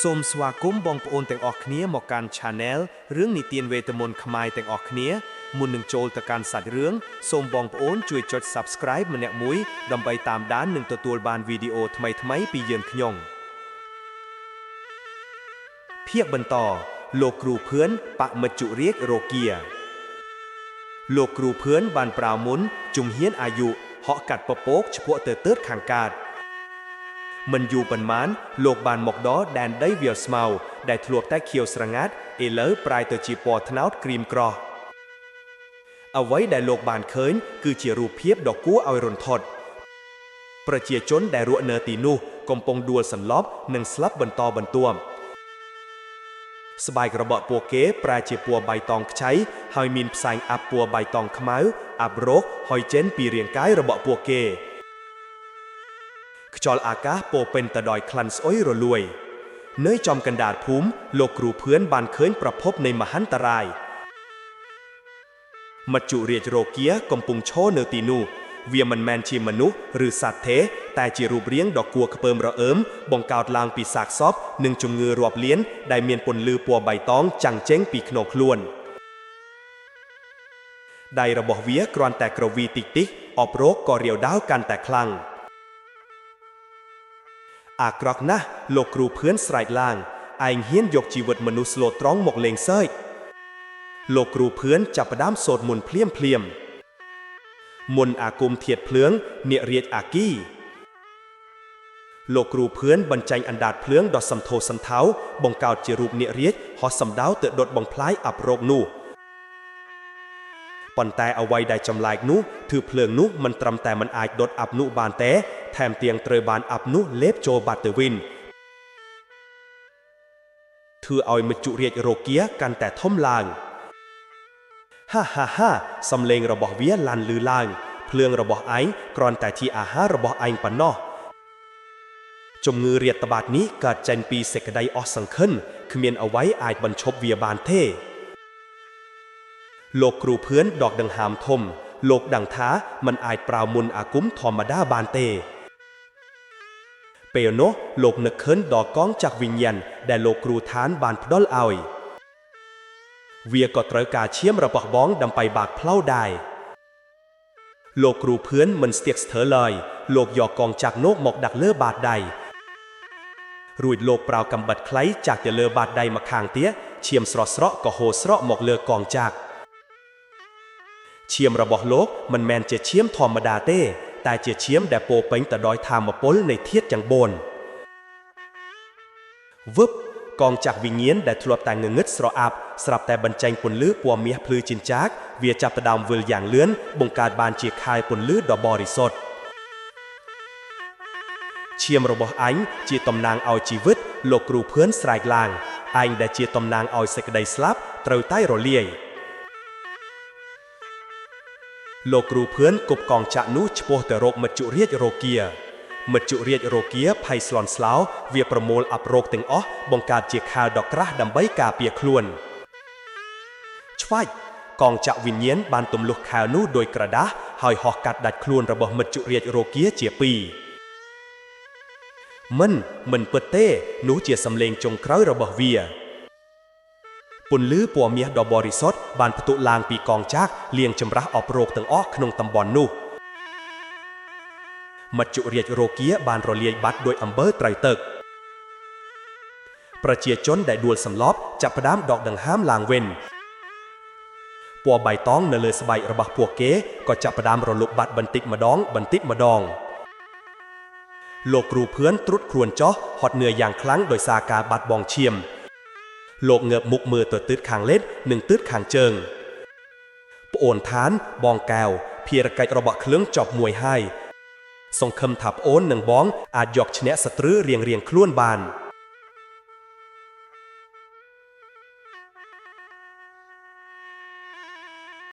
សូមស្វាគមន៍បងប្អូនទាំងអស់គ្នាមកកាន់ Channel រឿងនិទានវេទមន្តខ្មែរទាំងអស់គ្នាមុននឹងចូលទៅកាន់សាច់រឿងសូមបងប្អូនជួយចុច Subscribe ម្នាក់មួយដើម្បីតាមដាននិងទទួលបានវីដេអូថ្មីៗពីយើងខ្ញុំភាគបន្តលោកគ្រូភឿនបមិត្តជរាជរោគាលោកគ្រូភឿនបានប្រាមុនជំហានអាយុហក់កាត់ពពកឆ្ពក់ទៅទើតខាងកើតមិនយូរប៉ុន្មានលោកបានមកដល់ដែនដីវាលស្មៅដែលធ្លាប់តែខៀវស្រងាត់ឥឡូវប្រែទៅជាពណ៌ត្នោតក្រៀមក្រោះអ្វីដែលលោកបានឃើញគឺជារូបភាពដ៏គួរឲ្យរន្ធត់ប្រជាជនដែលរស់នៅទីនោះកំពុងដួលសន្លប់និងស្លាប់បន្តបន្ទាប់ស្បែករបស់ពួកគេប្រែជាពណ៌បៃតងខ្ចីហើយមានផ្សែងអាប់ពណ៌បៃតងខ្មៅអាប់រោគហុយចេញពីរាងកាយរបស់ពួកគេខ្យល់អាកាសពោពេញទៅដោយក្លិនស្អុយរលួយនៅចំកណ្ដាលភូមិលោកគ្រូភឿនបានឃើញប្រភពនៃមហន្តរាយមច្ចុរាជរោគាកំពុងឈរនៅទីនោះវាមិនមែនជាមនុស្សឬសត្វទេតែជារូបរាងដ៏គួរខ្ពើមរអើមបង្កើតឡើងពីសាកសពនិងជំងឺរាប់លានដែលមានពន្លឺពណ៌បៃតងចាំងចេញពីក្នុងខ្លួនដៃរបស់វាគ្រាន់តែក្រវីតិចៗអបរោគក៏រាវដាវកាន់តែខ្លាំងអាក្រក់ណាស់លោកគ្រូភឿនស្រែកឡើងឯងហ៊ានយកជីវិតមនុស្សស្លូតត្រង់មកលេងសើចលោកគ្រូភឿនចាប់ផ្ដើមសូត្រមន្តភ្លាមមុនអាគមធាតុភ្លើងនាគរាជអាគីលោកគ្រូភឿនបញ្ចេញអណ្ដាតភ្លើងដ៏សន្ធោសន្ធៅបង្កើតជារូបនាគរាជហោះសំដៅទៅដុតបំផ្លាញអបរោគនោះប៉ុន្តែអ្វីដែលចម្លែកនោះគឺភ្លើងនោះមិនត្រឹមតែមិនអាចដុតអាប់នោះបានទេថែមទាំងត្រូវបានអាប់នោះលេបចូលបាត់ទៅវិញធ្វើឲ្យមច្ចុរាជរោគាកាន់តែធំឡើងហាសំឡេងរបស់វាឡានលឺឡើងភ្លើងរបស់ឯងគ្រាន់តែជាអាហាររបស់ឯងប៉ុណ្ណោះជំងឺរាតត្បាតនេះកើតចេញពីសេចក្តីអស់សង្ឃឹមគ្មានអ្វីអាចបញ្ឈប់វាបានទេលោកគ្រូភឿនដកដង្ហើមធំលោកដឹងថាมันអាចប្រើមុនអាគមធម្មតាបានទេពេលនោះលោកនឹកឃើញដល់កងចក្រវិញ្ញាណដែលលោកគ្រូឋានបានផ្ដល់ឲ្យវាក៏ត្រូវការឈាមរបស់បងដើម្បីបាក់ផ្លូវដែរលោកគ្រូភឿនមិនស្ទាក់ស្ទើរឡើយលោកយកកងចក្រនោះមកដាក់លើបាតដៃរួចលោកប្រើកាំបិតខ្លីចាក់ទៅលើបាតដៃម្ខាងទៀតឈាមស្រស់ក៏ហូរស្រក់មកលើកងចក្រឈាមរបស់លោកមិនមែនជាឈាមធម្មតាទេតែជាឈាមដែលពោពេញទៅដោយថាមពលនៃធាតុទាំង4វឹបកងចក្រវិញ្ញាណដែលធ្លាប់តែងងឹតស្រអាប់ស្រាប់តែបញ្ចេញពន្លឺពណ៌មាសភ្លឺចិញ្ចាកវាចាប់ផ្ដើមវិលយ៉ាងលឿនបង្កើតបានជាខែលពន្លឺដ៏បរិសុទ្ធឈាមរបស់អញជាតំណាងឲ្យជីវិតលោកគ្រូភឿនស្រែកឡើងឯងដែលជាតំណាងឲ្យសេចក្តីស្លាប់ត្រូវតែរលាយលោកគ្រូភឿនគប់កងចក្រនោះឆ្ពោះទៅរកមច្ចុរាជរោគាមច្ចុរាជរោគាភ័យស្លន់ស្លោវាប្រមូលអបរោគទាំងអស់បង្កើតជាខែលដ៏ក្រាស់ដើម្បីការពារខ្លួនឆ្វាច់កងចក្រវិញ្ញាណបានទម្លុះខែលនោះដោយក្រដាសហើយហោះកាត់ដាច់ខ្លួនរបស់មច្ចុរាជរោគាជាពីរមិនពិតទេនោះជាសំឡេងចុងក្រោយរបស់វាពន្លឺពណ៌មាសដ៏បរិសុទ្ធបានផ្ទុះឡើងពីកងចក្រលាងចម្រាស់អបរោគទាំងអស់ក្នុងតំបន់នោះមច្ចុរាជរោគាបានរលាយបាត់ដោយអំបិលត្រូវទឹកប្រជាជនដែលដួលសន្លប់ចាប់ផ្ដើមដកដង្ហើមឡើងវិញពណ៌បៃតងនៅលើស្បែករបស់ពួកគេក៏ចាប់ផ្ដើមរលុបបាត់បន្តិចម្ដងលោកគ្រូភឿនត្រុតគ្រួនចោះហត់នឿយយ៉ាងខ្លាំងដោយសារការបាត់បង់ឈាមលោកងើបមុខមើលទៅទិសខាងលិចនិងទិសខាងជើងប្អូនឋានបងកែវភារកិច្ចរបស់ឃ្លឹងចប់មួយហើយសង្ឃឹមថាប្អូននិងបងអាចយកឈ្នះសត្រូវរៀងខ្លួនបាន